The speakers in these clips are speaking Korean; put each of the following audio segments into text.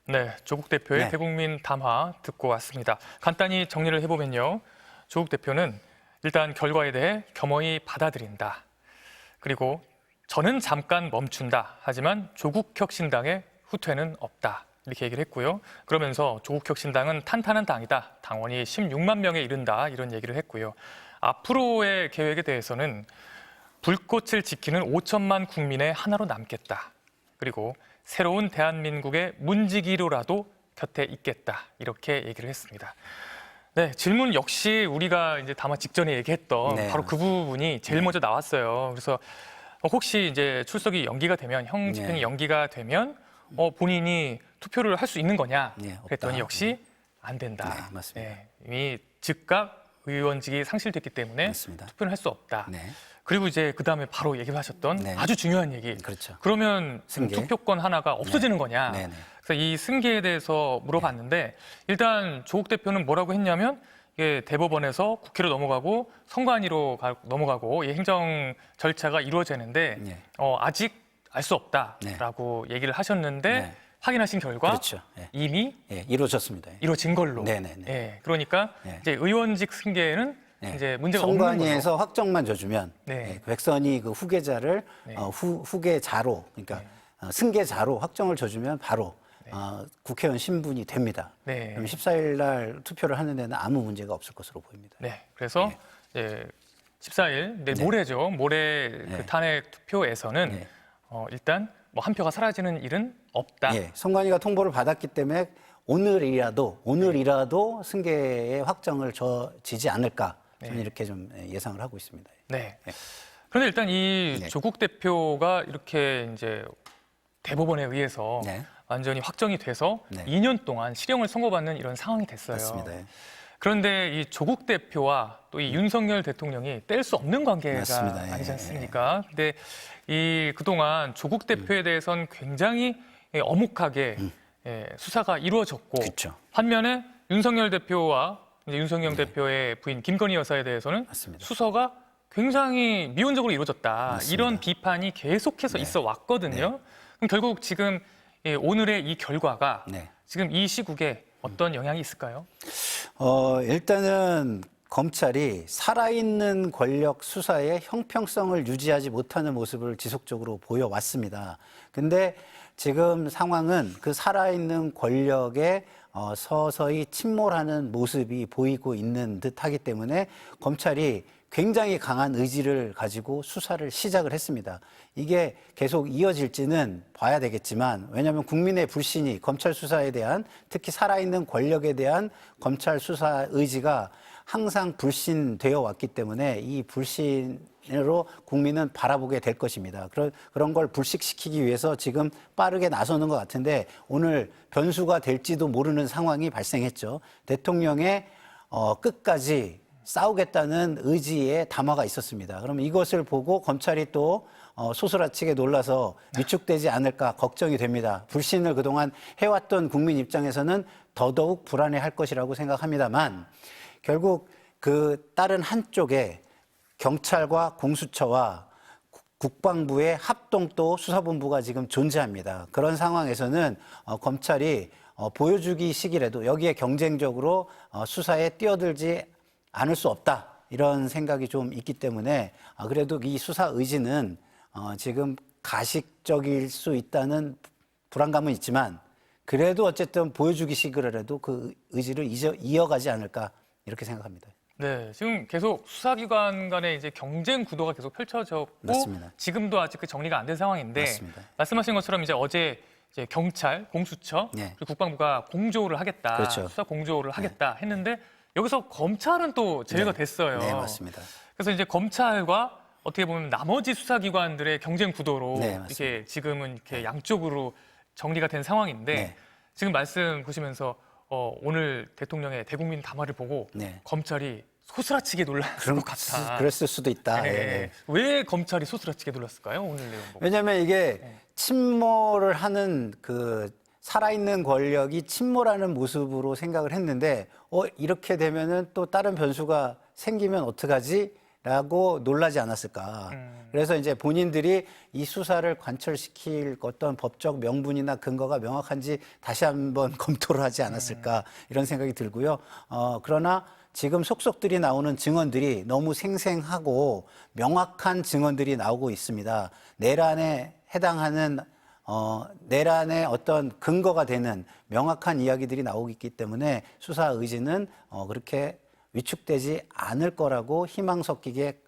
네, 조국 대표의 네. 대국민 담화 듣고 왔습니다. 간단히 정리를 해보면요. 조국 대표는 일단 결과에 대해 겸허히 받아들인다. 그리고 저는 잠깐 멈춘다. 하지만 조국혁신당의 후퇴는 없다. 이렇게 얘기를 했고요. 그러면서 조국혁신당은 탄탄한 당이다. 당원이 16만 명에 이른다. 이런 얘기를 했고요. 앞으로의 계획에 대해서는 불꽃을 지키는 5천만 국민의 하나로 남겠다. 그리고 새로운 대한민국의 문지기로라도 곁에 있겠다. 이렇게 얘기를 했습니다. 네, 질문 역시 우리가 이제 담화 직전에 얘기했던 네. 바로 그 부분이 제일 먼저 나왔어요. 그래서 혹시 이제 출석이 연기가 되면 형 집행이 네. 연기가 되면 본인이 투표를 할 수 있는 거냐? 네, 없다. 그랬더니 역시 안 된다. 네, 맞습니다. 이미 즉각 의원직이 상실됐기 때문에 맞습니다. 투표를 할 수 없다. 네. 그리고 이제 그 다음에 바로 얘기를 하셨던 네. 아주 중요한 얘기. 그렇죠. 그러면 승계. 투표권 하나가 없어지는 거냐? 네, 네. 그래서 이 승계에 대해서 물어봤는데 일단 조국 대표는 뭐라고 했냐면 이게 대법원에서 국회로 넘어가고 선관위로 넘어가고 이 행정 절차가 이루어지는데 네. 아직 알 수 없다라고 얘기를 하셨는데 네. 확인하신 결과 그렇죠. 네. 이미 이루어졌습니다. 이루어진 걸로. 네네네. 예, 그러니까 네. 이제 의원직 승계에는 네. 이제 문제가 없는 거죠. 선관위에서 확정만 줘주면 네. 백선이 그 후계자를 네. 후계자로 그러니까 승계자로 확정을 줘주면 바로 국회의원 신분이 됩니다. 네. 그럼 14일 날 투표를 하는 데는 아무 문제가 없을 것으로 보입니다. 네, 그래서 이제 14일, 네, 모레죠. 모레 그 탄핵 투표에서는 네. 일단 뭐 한 표가 사라지는 일은 없다. 예, 선관위가 통보를 받았기 때문에 오늘이라도 승계의 확정을 줘지지 않을까 저는 이렇게 좀 예상을 하고 있습니다. 네. 그런데 일단 이 네. 조국 대표가 이렇게 이제 대법원에 의해서 네. 완전히 확정이 돼서 네. 2년 동안 실형을 선고받는 이런 상황이 됐어요. 맞습니다. 그런데 이 조국 대표와 또 이 윤석열 대통령이 뗄 수 없는 관계가 맞습니다. 예. 아니지 않습니까? 근데 이 그동안 조국 대표에 대해서는 굉장히 엄혹하게 수사가 이루어졌고 그렇죠. 반면에 윤석열 대표와 이제 윤석열 대표의 부인 김건희 여사에 대해서는 맞습니다. 수사가 굉장히 미온적으로 이루어졌다. 맞습니다. 이런 비판이 계속해서 있어 왔거든요. 그럼 결국 지금 오늘의 이 결과가 네. 지금 이 시국에 어떤 영향이 있을까요? 일단은 검찰이 살아있는 권력 수사의 형평성을 유지하지 못하는 모습을 지속적으로 보여왔습니다. 근데 지금 상황은 그 살아있는 권력에 서서히 침몰하는 모습이 보이고 있는 듯하기 때문에 검찰이 굉장히 강한 의지를 가지고 수사를 시작을 했습니다. 이게 계속 이어질지는 봐야 되겠지만 왜냐하면 국민의 불신이 검찰 수사에 대한 특히 살아있는 권력에 대한 검찰 수사 의지가 항상 불신되어 왔기 때문에 이 불신으로 국민은 바라보게 될 것입니다. 그런 걸 불식시키기 위해서 지금 빠르게 나서는 것 같은데 오늘 변수가 될지도 모르는 상황이 발생했죠. 대통령의 끝까지 싸우겠다는 의지의 담화가 있었습니다. 그럼 이것을 보고 검찰이 또 소스라치게 놀라서 위축되지 않을까 걱정이 됩니다. 불신을 그동안 해왔던 국민 입장에서는 더더욱 불안해할 것이라고 생각합니다만 결국 그 다른 한쪽에 경찰과 공수처와 국방부의 합동 또 수사본부가 지금 존재합니다. 그런 상황에서는 검찰이 보여주기 시기라도 여기에 경쟁적으로 수사에 뛰어들지 않을 수 없다. 이런 생각이 좀 있기 때문에 그래도 이 수사 의지는 지금 가식적일 수 있다는 불안감은 있지만 그래도 어쨌든 보여주기 시기라도 그 의지를 이어가지 않을까 이렇게 생각합니다. 네, 지금 계속 수사기관 간의 이제 경쟁 구도가 계속 펼쳐졌고 맞습니다. 지금도 아직 그 정리가 안 된 상황인데 맞습니다. 말씀하신 것처럼 이제 어제 이제 경찰, 공수처, 네. 그리고 국방부가 공조를 하겠다, 그렇죠. 수사 공조를 하겠다 했는데 여기서 검찰은 또 제외가 됐어요. 네, 맞습니다. 그래서 이제 검찰과 어떻게 보면 나머지 수사기관들의 경쟁 구도로 네, 맞습니다. 이렇게 지금은 이렇게 양쪽으로 정리가 된 상황인데 네. 지금 말씀 보시면서 오늘 대통령의 대국민 담화를 보고 네. 검찰이 소스라치게 놀랐을 것 같다. 그랬을 수도 있다. 네. 예. 왜 검찰이 소스라치게 놀랐을까요? 오늘 내용 보고. 왜냐하면 이게 침몰을 하는 그 살아있는 권력이 침몰하는 모습으로 생각을 했는데 이렇게 되면은 또 다른 변수가 생기면 어떡하지? 라고 놀라지 않았을까. 그래서 이제 본인들이 이 수사를 관철시킬 어떤 법적 명분이나 근거가 명확한지 다시 한번 검토를 하지 않았을까 이런 생각이 들고요. 그러나 지금 속속들이 나오는 증언들이 너무 생생하고 명확한 증언들이 나오고 있습니다. 내란에 해당하는 내란의 어떤 근거가 되는 명확한 이야기들이 나오고 있기 때문에 수사 의지는 그렇게 위축되지 않을 거라고 희망 섞이게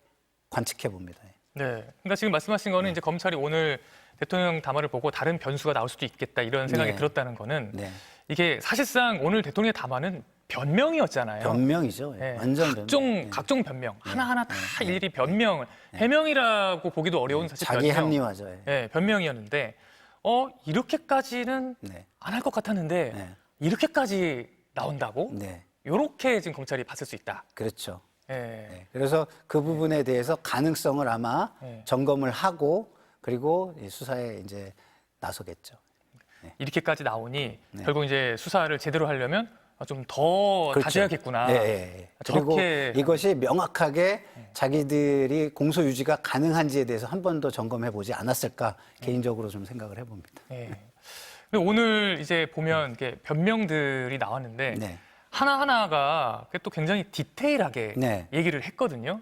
관측해 봅니다. 네. 그러니까 지금 말씀하신 거는 이제 검찰이 오늘 대통령 담화를 보고 다른 변수가 나올 수도 있겠다 이런 생각이 네. 들었다는 거는 네. 이게 사실상 오늘 대통령의 담화는 변명이었잖아요. 변명이죠. 네. 완전 변명. 각종 변명. 하나하나 다 일일이 변명을. 해명이라고 보기도 어려운 사실 자기 변명. 합리화죠. 네, 변명이었는데 이렇게까지는 네. 안 할 것 같았는데 네. 이렇게까지 나온다고? 네. 이렇게 지금 검찰이 봤을 수 있다. 그렇죠. 네. 네. 그래서 그 부분에 대해서 가능성을 아마 네. 점검을 하고 그리고 이 수사에 이제 나서겠죠. 이렇게까지 나오니 네. 결국 이제 수사를 제대로 하려면 좀 더 그렇죠. 다져야겠구나. 예, 예, 예. 그리고 저렇게 이것이 명확하게 자기들이 공소 유지가 가능한지에 대해서 한 번 더 점검해 보지 않았을까 개인적으로 좀 생각을 해봅니다. 예. 근데 오늘 이제 보면 이게 변명들이 나왔는데 네. 하나하나가 또 굉장히 디테일하게 네. 얘기를 했거든요.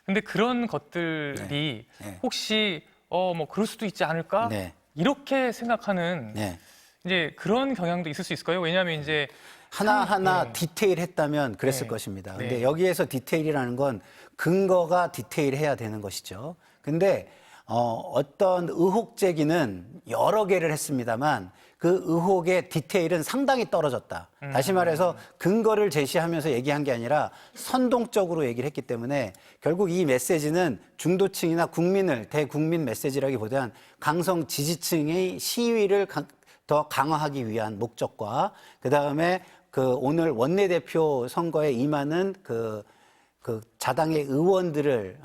근데 그런 것들이 네. 혹시 뭐 그럴 수도 있지 않을까? 네. 이렇게 생각하는 네. 이제 그런 경향도 있을 수 있을까요? 왜냐하면 이제 하나하나 네. 디테일했다면 그랬을 네. 것입니다. 네. 근데 여기에서 디테일이라는 건 근거가 디테일해야 되는 것이죠. 근데 어떤 의혹 제기는 여러 개를 했습니다만 그 의혹의 디테일은 상당히 떨어졌다. 다시 말해서 근거를 제시하면서 얘기한 게 아니라 선동적으로 얘기를 했기 때문에 결국 이 메시지는 중도층이나 국민을 대국민 메시지라기보단 강성 지지층의 시위를 더 강화하기 위한 목적과 그다음에 그 오늘 원내대표 선거에 임하는 그 자당의 의원들을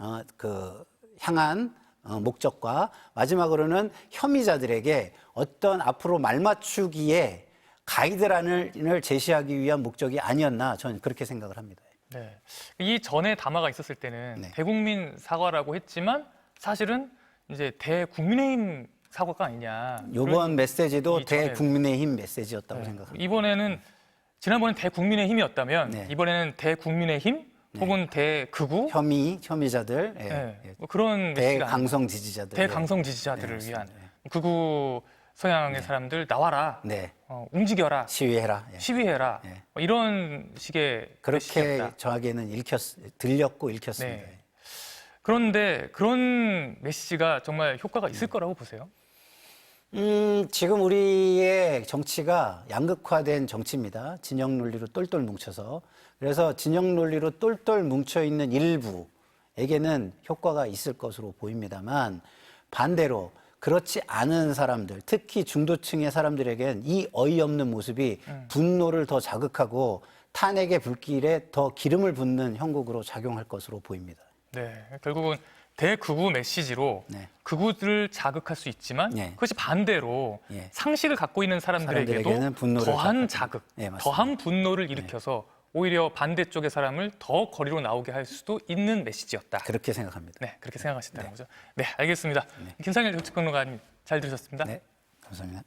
향한 목적과 마지막으로는 혐의자들에게 어떤 앞으로 말맞추기에 가이드라인을 제시하기 위한 목적이 아니었나 저는 그렇게 생각을 합니다. 네. 이 전에 담화가 있었을 때는 네. 대국민 사과라고 했지만 사실은 이제 대국민의힘 사과가 아니냐. 이번 메시지도 이 전에 대국민의힘 메시지였다고 네. 생각합니다. 이번에는 지난번엔 대국민의힘이었다면 네. 이번에는 대국민의힘 혹은 대극우 혐의자들, 예, 네. 예. 뭐 그런 메시지가 대강성 지지자들, 대강성 지지자들을 위한 극우 성향의 사람들 나와라, 네, 움직여라, 시위해라. 예. 시위해라, 네. 뭐 이런 식의 그렇게 메시지였다. 저에게는 들렸고 읽혔습니다. 네. 그런데 그런 메시지가 정말 효과가 있을 거라고 보세요? 지금 우리의 정치가 양극화된 정치입니다. 진영 논리로 똘똘 뭉쳐서. 그래서 진영 논리로 똘똘 뭉쳐 있는 일부에게는 효과가 있을 것으로 보입니다만 반대로 그렇지 않은 사람들, 특히 중도층의 사람들에겐 이 어이없는 모습이 분노를 더 자극하고 탄핵의 불길에 더 기름을 붓는 형국으로 작용할 것으로 보입니다. 네, 결국은 대극우 메시지로 네. 극우들을 자극할 수 있지만 네. 그것이 반대로 예. 상식을 갖고 있는 사람들에게도 사람들에게는 분노를 더한 자극하는. 자극, 네, 맞습니다. 더한 분노를 일으켜서 오히려 반대쪽의 사람을 더 거리로 나오게 할 수도 있는 메시지였다. 그렇게 생각합니다. 네, 그렇게 생각하신다는 거죠. 네, 알겠습니다. 김상일 정치평론가님 잘 들으셨습니다. 네, 감사합니다.